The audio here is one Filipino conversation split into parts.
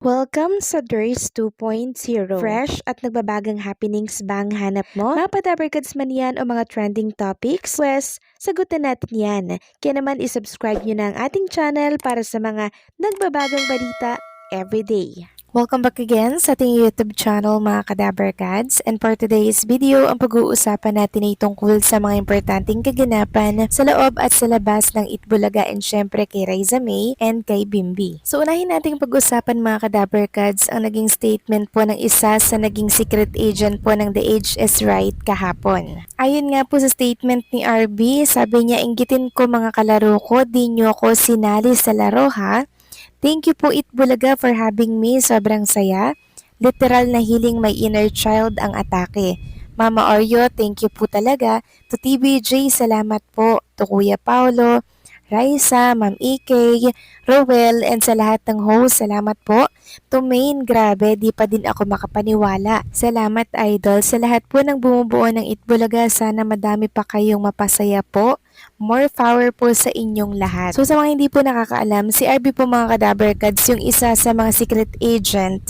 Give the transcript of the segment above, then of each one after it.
Welcome sa Durs 2.0. Fresh at nagbabagang happenings bang hanap mo? Mga padabarkads man yan o mga trending topics? Pwes, sagutin natin yan. Kaya naman isubscribe nyo na ang ating channel para sa mga nagbabagang balita everyday. Welcome back again sa ating YouTube channel mga Kadabarkads, and for today's video, ang pag-uusapan natin ay tungkol sa mga importanteng kaganapan sa loob at sa labas ng Itbulaga and syempre kay Raisa May and kay Bimbi. So unahin nating pag-usapan mga Kadabarkads ang naging statement po ng isa sa naging secret agent po ng The Age is Right kahapon. Ayon nga po sa statement ni RB, sabi niya, inggitin ko mga kalaro ko, di nyo ako sinali sa laro ha. Thank you po Itbulaga for having me, sobrang saya. Literal na healing my inner child ang atake. Mama Oreo, thank you po talaga. To TBJ, salamat po. To Kuya Paulo, Raisa, Ma'am EK, Rowell, and sa lahat ng host, salamat po. To Main, grabe, di pa din ako makapaniwala. Salamat Idol. Sa lahat po ng bumubuo ng Itbulaga, sana madami pa kayong mapasaya po. More power po sa inyong lahat. So sa mga hindi po nakakaalam, si RB po mga Kadabarkads yung isa sa mga secret agent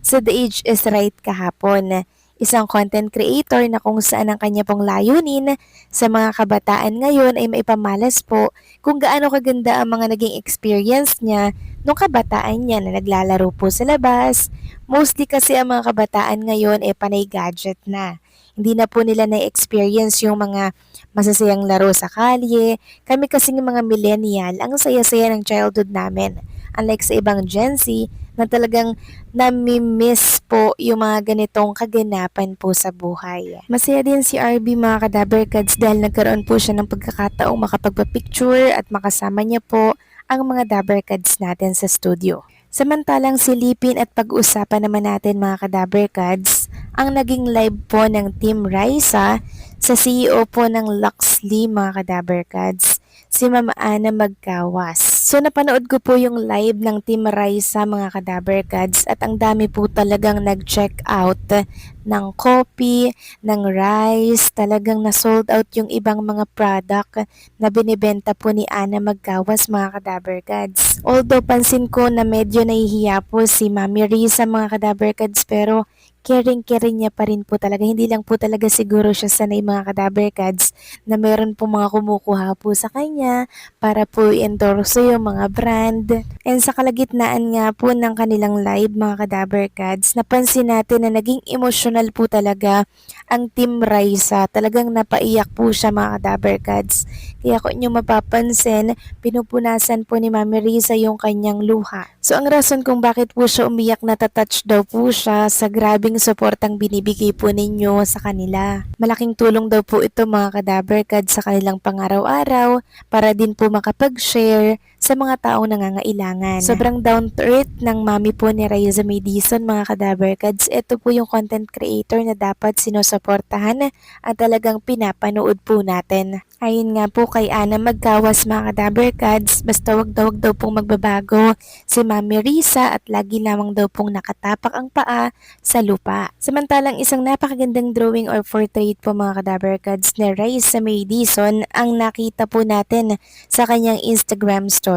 sa The Age is Right kahapon. Isang content creator na kung saan ang kanya pong layunin sa mga kabataan ngayon ay maipamalas po kung gaano kaganda ang mga naging experience niya nung kabataan niya na naglalaro po sa labas. Mostly kasi ang mga kabataan ngayon ay panay gadget na. Hindi na po nila na-experience yung mga masasayang laro sa kalye. Kami kasing mga millennial, ang saya-saya ng childhood namin. Unlike sa ibang Gen Z na talagang nami-miss po yung mga ganitong kaganapan po sa buhay. Masaya din si RB mga Kadabarkads dahil nagkaroon po siya ng pagkakataong makapagpa-picture at makasama niya po ang mga Dabarkads natin sa studio. Samantalang silipin at pag-usapan naman natin mga Kadabarkads ang naging live po ng Team Raisa sa CEO po ng Luxly mga Kadabarkads, si Mama Ana Magkawas. So napanood ko po yung live ng Team Raisa mga Kadabarkads at ang dami po talagang nag-check out ng coffee, ng rice, talagang na-sold out yung ibang mga product na binibenta po ni Ana Magkawas mga Kadabarkads. Although pansin ko na medyo nahihiya po si Mami Risa mga Kadabarkads, pero caring-caring niya pa rin po talaga. Hindi lang po talaga siguro siya sanay mga Kadabarkads na meron po mga kumukuha po sa kanya para po i-endorse yung mga brand. And sa kalagitnaan nga po ng kanilang live mga Kadabarkads, napansin natin na naging emotional po talaga ang Team Raisa. Talagang napaiyak po siya mga Kadabarkads. Kaya kung inyo mapapansin, pinupunasan po ni Mami Risa yung kanyang luha. So ang rason kung bakit po siya umiyak, natatouch daw po siya sa grabing suportang binibigay po ninyo sa kanila. Malaking tulong daw po ito mga Kadabarkads sa kanilang pang-araw-araw para din po makapag-share sa mga taong nangangailangan. Sobrang down to earth ng mami po ni Raisa May Dizon mga Kadabarkads. Ito po yung content creator na dapat sinusuportahan at talagang pinapanood po natin. Ayun nga po kay Ana Magkawas mga Kadabarkads, basta wag daw pong magbabago si Mami Risa at lagi lamang daw pong nakatapak ang paa sa lupa. Samantalang isang napakagandang drawing or portrait po mga Kadabarkads ni Raisa May Dizon ang nakita po natin sa kanyang Instagram story.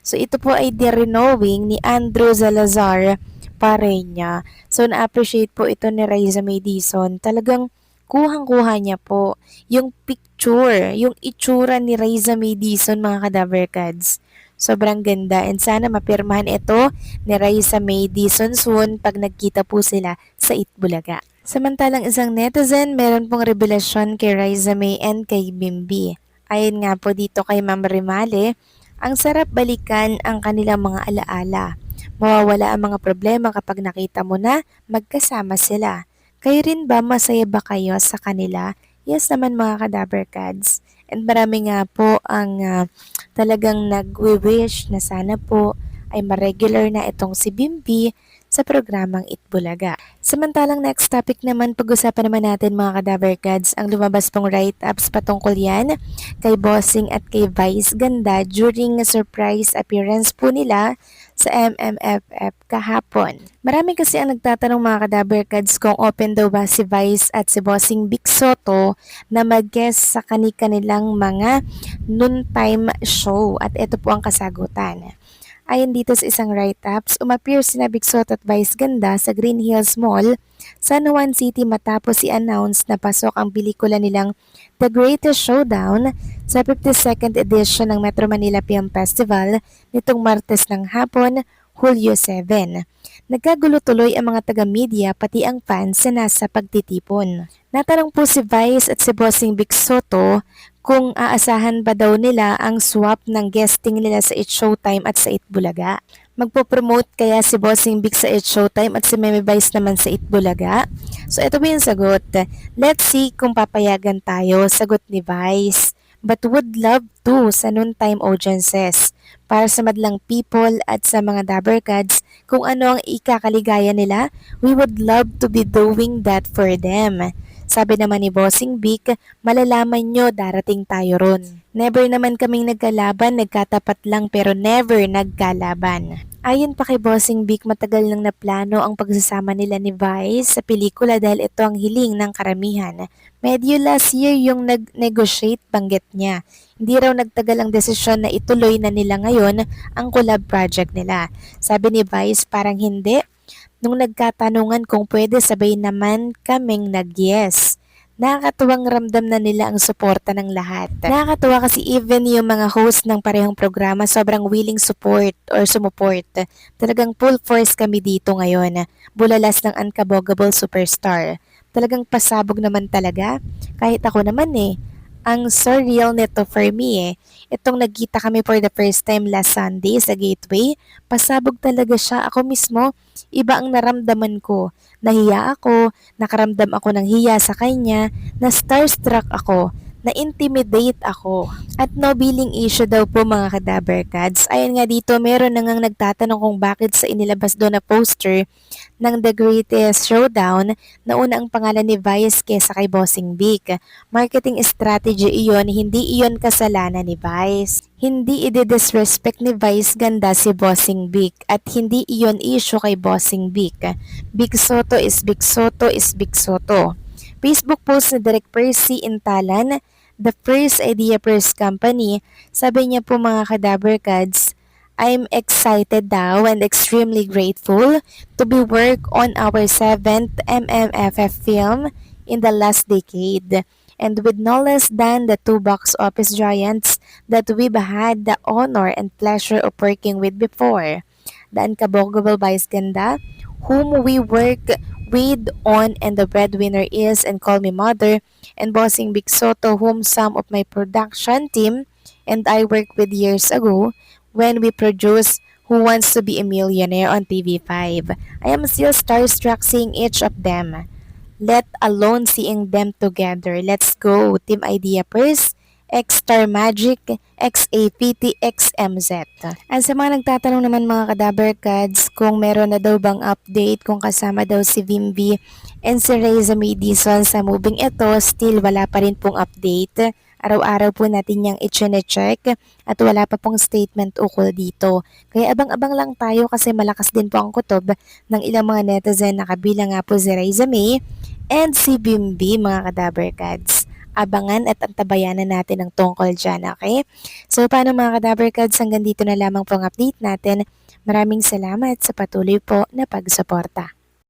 So ito po ay de-renowing ni Andrew Salazar Pareña. So na-appreciate po ito ni Raisa May Dizon. Talagang kuhang-kuha niya po yung picture, yung itsura ni Raisa May Dizon mga Kadabarkads. Sobrang ganda and sana mapirmahan ito ni Raisa May Dizon soon pag nagkita po sila sa Itbulaga. Samantalang isang netizen, meron pong revelasyon kay Raisa May and kay Bimbi. Ayon nga po dito kay Ma'am Rimale, ang sarap balikan ang kanilang mga alaala. Mawawala ang mga problema kapag nakita mo na magkasama sila. Kayo rin ba, masaya ba kayo sa kanila? Yes naman mga Kadabarkads. And marami nga po ang talagang nag-wish na sana po ay ma-regular na itong si Bimbi sa programang Itbulaga. Samantalang next topic naman, pag-usapan naman natin mga Kadabarkads, ang lumabas pong write-ups patungkol yan kay Bossing at kay Vice Ganda during surprise appearance po nila sa MMFF kahapon. Marami kasi ang nagtatanong mga Kadabarkads kung open daw ba si Vice at si Bossing Vic Soto na mag-guest sa kanilang mga noontime show, at ito po ang kasagutan. Ayon dito sa isang write-ups, umappear sina Big Soto at Vice Ganda sa Green Hills Mall, San Juan City matapos i-announce na pasok ang pelikula nilang The Greatest Showdown sa 52nd edition ng Metro Manila Film Festival nitong Martes ng hapon, Hulyo 7. Nagkagulo tuloy ang mga taga-media pati ang fans na nasa pagtitipon. Natanong po si Vice at si Bossing Big Soto kung aasahan ba daw nila ang swap ng guesting nila sa It's Showtime at sa Itbulaga. Magpo-promote kaya si Bossing Big sa It's Showtime at si Meme Vice naman sa Itbulaga? So ito po yung sagot. Let's see kung papayagan tayo, sagot ni Vice. But would love to sa noontime audiences para sa madlang people at sa mga Dabbercads kung ano ang ikakaligaya nila, we would love to be doing that for them. Sabi naman ni Bossing Big, malalaman nyo darating tayo ron. Never naman kaming nagkalaban, nagkatapat lang pero never nagkalaban. Ayon pa kay Bossing Big, matagal nang naplano ang pagsasama nila ni Vice sa pelikula dahil ito ang hiling ng karamihan. Medyo last year yung nag-negotiate, banggit niya. Hindi raw nagtagal ang desisyon na ituloy na nila ngayon ang collab project nila. Sabi ni Vice, parang hindi. Nung nagkatanungan kung pwede, sabay naman kaming nag-yes. Nakakatuwang ramdam na nila ang suporta ng lahat. Nakakatuwa kasi even yung mga host ng parehong programa sobrang willing support or sumuport. Talagang full force kami dito ngayon. Bulalas ng unkabogable superstar. Talagang pasabog naman talaga. Kahit ako naman ang surreal nito for me Itong nagkita kami for the first time last Sunday sa Gateway, pasabog talaga siya. Ako mismo, iba ang naramdaman ko. Nahiya ako, nakaramdam ako ng hiya sa kanya, na starstruck ako, na-intimidate ako. At no billing issue daw po mga Kadaberkads. Ayon nga dito, meron na ngang nagtatanong kung bakit sa inilabas doon na poster ng The Greatest Showdown na una ang pangalan ni Vice kesa kay Bossing Big. Marketing strategy iyon, hindi iyon kasalanan ni Vice. Hindi i-disrespect ni Vice Ganda si Bossing Big at hindi iyon issue kay Bossing Big. Big Soto is Big Soto is Big Soto. Facebook post ni Direk Percy Intalan, the First Idea First Company, sabi niya po mga Kadaberkads, I'm excited daw and extremely grateful to be work on our 7th MMFF film in the last decade. And with no less than the two box office giants that we've had the honor and pleasure of working with before. The Unkabogable Vice Ganda, whom we work with on and the breadwinner is and Call Me Mother, and Bossing Big Soto, whom some of my production team and I worked with years ago when we produced Who Wants to Be a Millionaire on TV5. I am still starstruck seeing each of them, let alone seeing them together. Let's go, Team Idea First, X-Star Magic, XAPT, XMZ. At sa mga nagtatanong naman mga Kadaberkads kung meron na daw bang update kung kasama daw si Vimby and si Reza Madison sa moving ito, still wala pa rin pong update. Araw-araw po natin niyang i-check at wala pa pong statement ukol dito. Kaya abang-abang lang tayo kasi malakas din po ang kutob ng ilang mga netizen na kabilang nga po si Reza May and si Bimby mga Kadaberkads. Abangan at antabayanan natin ang tungkol dyan, okay? So paano mga Kadaberkads, hanggang dito na lamang po ang update natin. Maraming salamat sa patuloy po na pagsuporta.